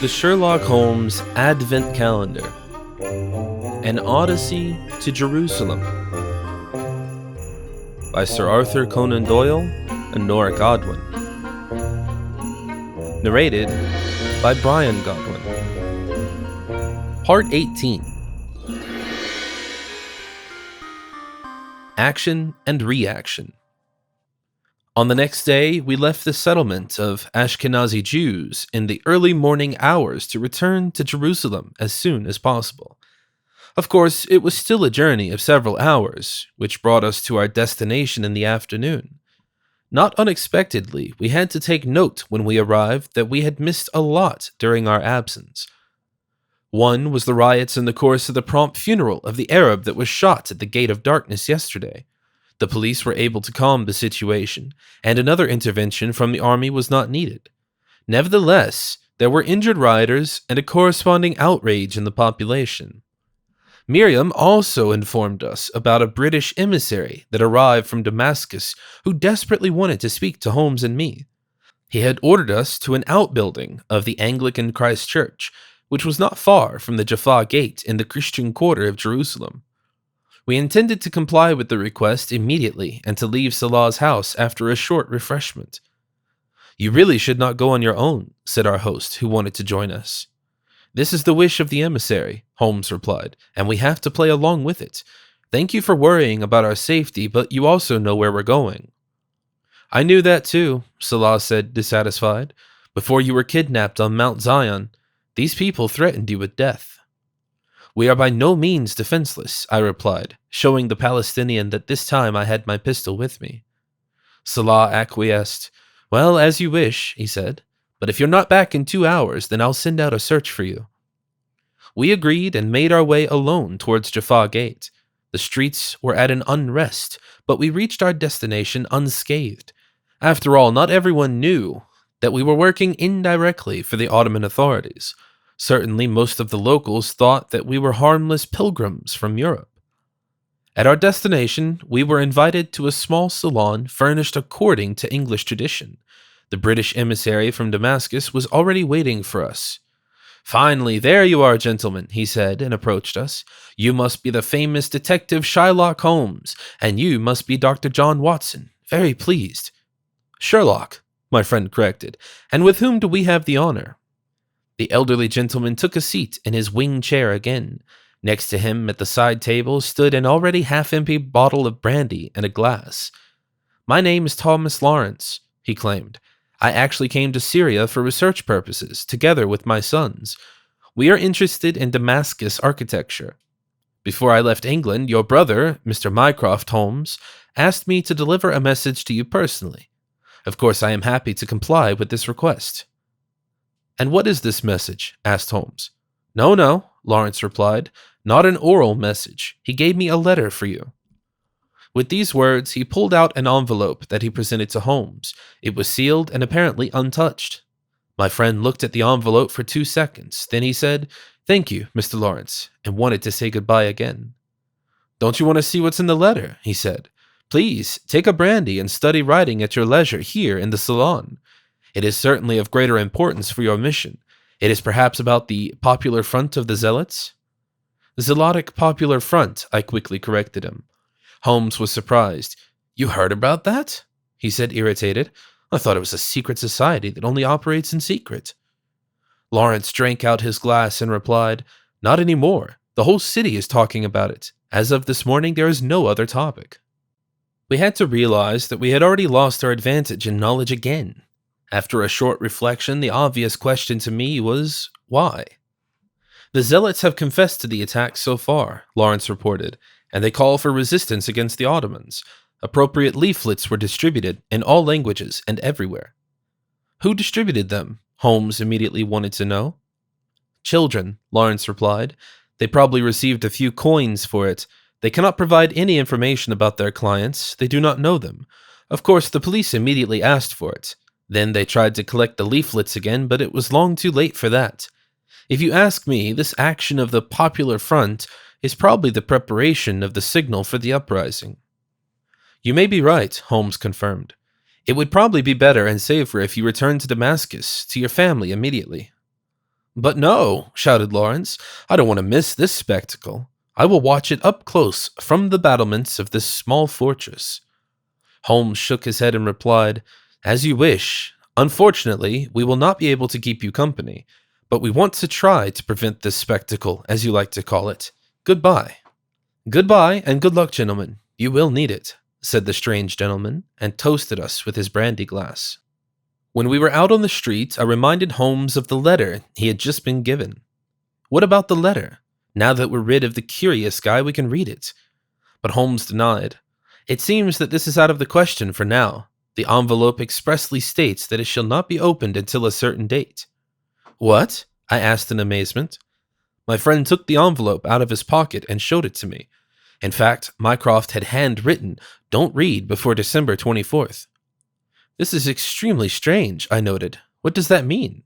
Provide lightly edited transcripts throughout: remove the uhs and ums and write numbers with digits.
The Sherlock Holmes Advent Calendar. An Odyssey to Jerusalem. By Sir Arthur Conan Doyle and Nora Godwin. Narrated by Bryan Godwin. Part 18. Action and Reaction. On the next day, we left the settlement of Ashkenazi Jews in the early morning hours to return to Jerusalem as soon as possible. Of course, it was still a journey of several hours, which brought us to our destination in the afternoon. Not unexpectedly, we had to take note when we arrived that we had missed a lot during our absence. One was the riots in the course of the prompt funeral of the Arab that was shot at the Gate of Darkness yesterday. The police were able to calm the situation, and another intervention from the army was not needed. Nevertheless, there were injured rioters and a corresponding outrage in the population. Miriam also informed us about a British emissary that arrived from Damascus who desperately wanted to speak to Holmes and me. He had ordered us to an outbuilding of the Anglican Christ Church, which was not far from the Jaffa Gate in the Christian quarter of Jerusalem. We intended to comply with the request immediately and to leave Salah's house after a short refreshment. "You really should not go on your own," said our host, who wanted to join us. "This is the wish of the emissary," Holmes replied, "and we have to play along with it. Thank you for worrying about our safety, but you also know where we're going." "I knew that too," Salah said, dissatisfied. "Before you were kidnapped on Mount Zion, these people threatened you with death." "We are by no means defenseless," I replied, showing the Palestinian that this time I had my pistol with me. Salah acquiesced. "Well, as you wish," he said, "but if you're not back in 2 hours, then I'll send out a search for you." We agreed and made our way alone towards Jaffa Gate. The streets were at an unrest, but we reached our destination unscathed. After all, not everyone knew that we were working indirectly for the Ottoman authorities. Certainly, most of the locals thought that we were harmless pilgrims from Europe. At our destination, we were invited to a small salon furnished according to English tradition. The British emissary from Damascus was already waiting for us. "Finally, there you are, gentlemen," he said, and approached us. "You must be the famous detective Sherlock Holmes, and you must be Dr. John Watson. Very pleased." "Sherlock," my friend corrected. "And with whom do we have the honor?" The elderly gentleman took a seat in his wing chair again. Next to him at the side table stood an already half-empty bottle of brandy and a glass. "My name is Thomas Lawrence," he claimed. "I actually came to Syria for research purposes, together with my sons. We are interested in Damascus architecture. Before I left England, your brother, Mr. Mycroft Holmes, asked me to deliver a message to you personally. Of course, I am happy to comply with this request." "And what is this message?" asked Holmes. No, Lawrence replied. "Not an oral message. He gave me a letter for you." With these words, he pulled out an envelope that he presented to Holmes. It was sealed and apparently untouched. My friend looked at the envelope for 2 seconds. Then he said, "Thank you, Mr. Lawrence," and wanted to say goodbye again. "Don't you want to see what's in the letter?" he said. "Please, take a brandy and study writing at your leisure here in the salon. It is certainly of greater importance for your mission. It is perhaps about the Popular Front of the Zealots?" "Zealotic Popular Front," I quickly corrected him. Holmes was surprised. "You heard about that?" he said, irritated. "I thought it was a secret society that only operates in secret." Lawrence drank out his glass and replied, "Not anymore. The whole city is talking about it. As of this morning, there is no other topic." We had to realize that we had already lost our advantage in knowledge again. After a short reflection, the obvious question to me was, why? "The Zealots have confessed to the attack so far," Lawrence reported, "and they call for resistance against the Ottomans. Appropriate leaflets were distributed in all languages and everywhere." "Who distributed them?" Holmes immediately wanted to know. "Children," Lawrence replied. "They probably received a few coins for it. They cannot provide any information about their clients. They do not know them. Of course, the police immediately asked for it. Then they tried to collect the leaflets again, but it was long too late for that. If you ask me, this action of the Popular Front is probably the preparation of the signal for the uprising." "You may be right," Holmes confirmed. It would probably be better and safer if you returned to Damascus, to your family immediately. But no, shouted Lawrence, I don't want to miss this spectacle. I will watch it up close from the battlements of this small fortress. Holmes shook his head and replied, As you wish. Unfortunately, we will not be able to keep you company, but we want to try to prevent this spectacle, as you like to call it. Goodbye. Goodbye, and good luck, gentlemen. You will need it, said the strange gentleman, and toasted us with his brandy glass. When we were out on the street, I reminded Holmes of the letter he had just been given. What about the letter? Now that we're rid of the curious guy, we can read it. But Holmes denied. It seems that this is out of the question for now. The envelope expressly states that it shall not be opened until a certain date. What? I asked in amazement. My friend took the envelope out of his pocket and showed it to me. In fact, Mycroft had handwritten, Don't read before December 24th. This is extremely strange, I noted. What does that mean?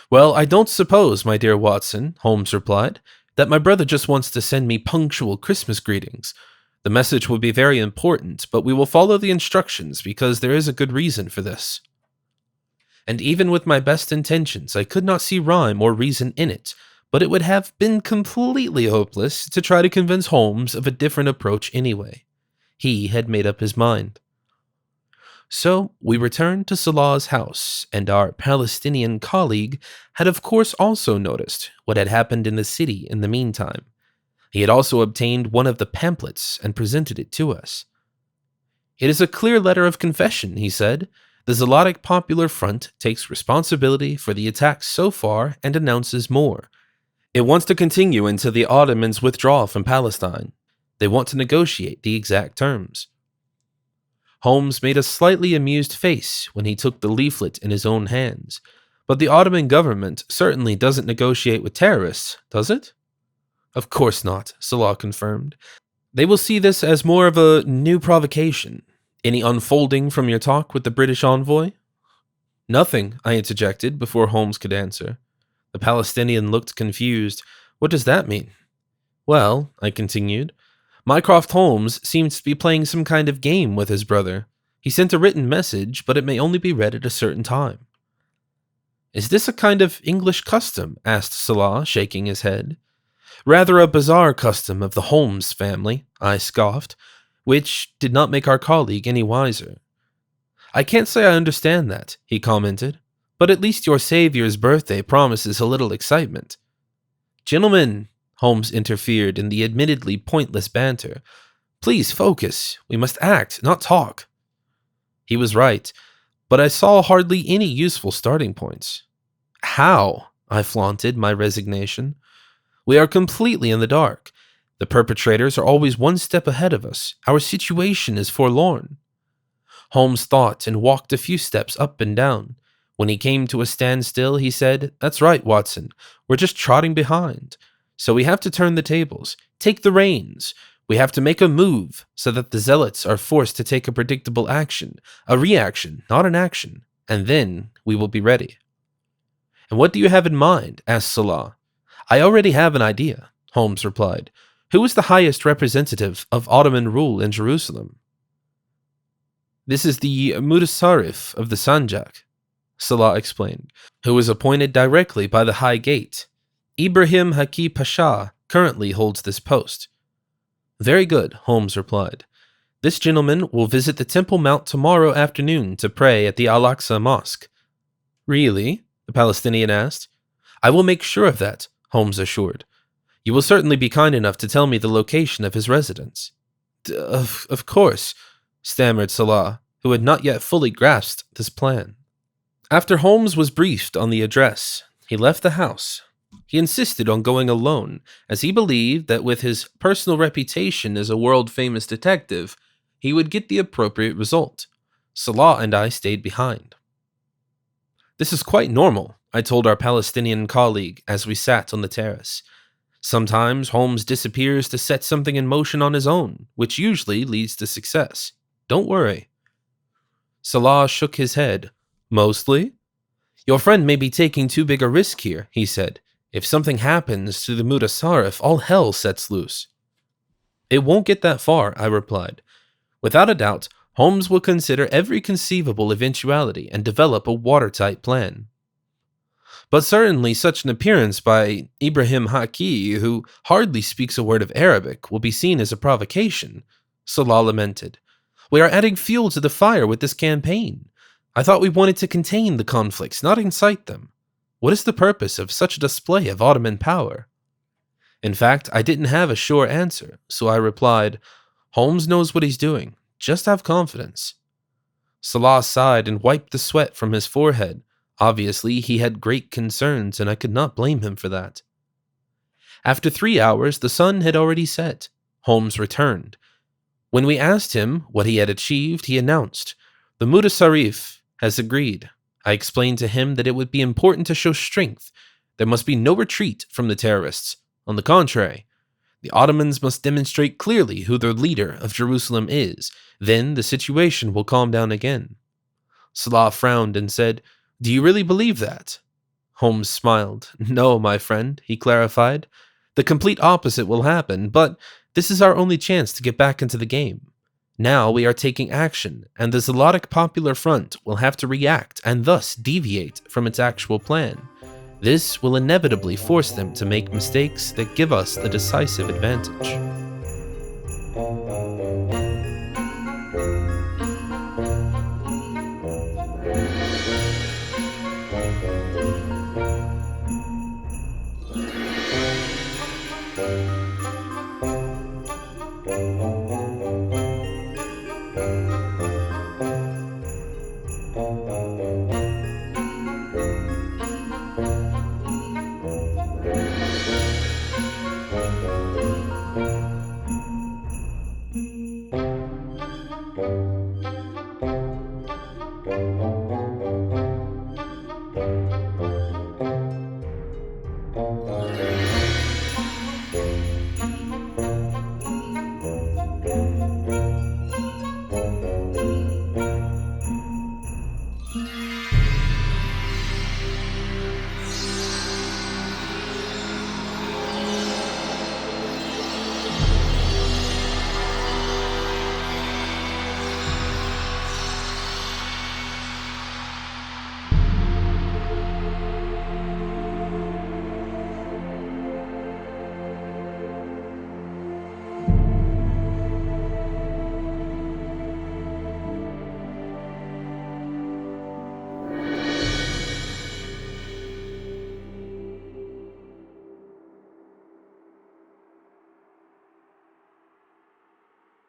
Well, I don't suppose, my dear Watson, Holmes replied, that my brother just wants to send me punctual Christmas greetings. The message will be very important, but we will follow the instructions because there is a good reason for this. And even with my best intentions, I could not see rhyme or reason in it, but it would have been completely hopeless to try to convince Holmes of a different approach anyway. He had made up his mind. So we returned to Salah's house, and our Palestinian colleague had of course also noticed what had happened in the city in the meantime. He had also obtained one of the pamphlets and presented it to us. It is a clear letter of confession, he said. The Zealotic Popular Front takes responsibility for the attacks so far and announces more. It wants to continue until the Ottomans withdraw from Palestine. They want to negotiate the exact terms. Holmes made a slightly amused face when he took the leaflet in his own hands. But the Ottoman government certainly doesn't negotiate with terrorists, does it? Of course not, Salah confirmed. They will see this as more of a new provocation. Any unfolding from your talk with the British envoy? Nothing, I interjected before Holmes could answer. The Palestinian looked confused. What does that mean? Well, I continued, Mycroft Holmes seems to be playing some kind of game with his brother. He sent a written message, but it may only be read at a certain time. Is this a kind of English custom? Asked Salah, shaking his head. Rather a bizarre custom of the Holmes family, I scoffed, which did not make our colleague any wiser. I can't say I understand that, he commented, but at least your savior's birthday promises a little excitement. Gentlemen, Holmes interfered in the admittedly pointless banter, please focus. We must act, not talk. He was right, but I saw hardly any useful starting points. How? I flaunted my resignation. We are completely in the dark. The perpetrators are always one step ahead of us. Our situation is forlorn. Holmes thought and walked a few steps up and down. When he came to a standstill, he said, That's right, Watson. We're just trotting behind. So we have to turn the tables, take the reins. We have to make a move so that the zealots are forced to take a predictable action, a reaction, not an action, and then we will be ready. And what do you have in mind? Asked Salah. I already have an idea, Holmes replied. Who is the highest representative of Ottoman rule in Jerusalem? This is the Mutasarrif of the Sanjak, Salah explained, who was appointed directly by the High Gate. Ibrahim Haki Pasha currently holds this post. Very good, Holmes replied. This gentleman will visit the Temple Mount tomorrow afternoon to pray at the Al-Aqsa Mosque. Really? The Palestinian asked. I will make sure of that, Holmes assured. You will certainly be kind enough to tell me the location of his residence. Of course, stammered Salah, who had not yet fully grasped this plan. After Holmes was briefed on the address, he left the house. He insisted on going alone, as he believed that with his personal reputation as a world-famous detective, he would get the appropriate result. Salah and I stayed behind. This is quite normal, I told our Palestinian colleague as we sat on the terrace. Sometimes Holmes disappears to set something in motion on his own, which usually leads to success. Don't worry. Salah shook his head. Mostly? Your friend may be taking too big a risk here, he said. If something happens to the Mutasarrif, all hell sets loose. It won't get that far, I replied. Without a doubt, Holmes will consider every conceivable eventuality and develop a watertight plan. But certainly such an appearance by Ibrahim Haki, who hardly speaks a word of Arabic, will be seen as a provocation, Salah lamented. We are adding fuel to the fire with this campaign. I thought we wanted to contain the conflicts, not incite them. What is the purpose of such a display of Ottoman power? In fact, I didn't have a sure answer, so I replied, Holmes knows what he's doing. Just have confidence. Salah sighed and wiped the sweat from his forehead. Obviously, he had great concerns, and I could not blame him for that. After 3 hours, the sun had already set. Holmes returned. When we asked him what he had achieved, he announced, The Mutasarrif has agreed. I explained to him that it would be important to show strength. There must be no retreat from the terrorists. On the contrary, the Ottomans must demonstrate clearly who their leader of Jerusalem is. Then the situation will calm down again. Salah frowned and said, Do you really believe that? Holmes smiled. No, my friend, he clarified. The complete opposite will happen, but this is our only chance to get back into the game. Now we are taking action, and the Zelotic Popular Front will have to react and thus deviate from its actual plan. This will inevitably force them to make mistakes that give us the decisive advantage.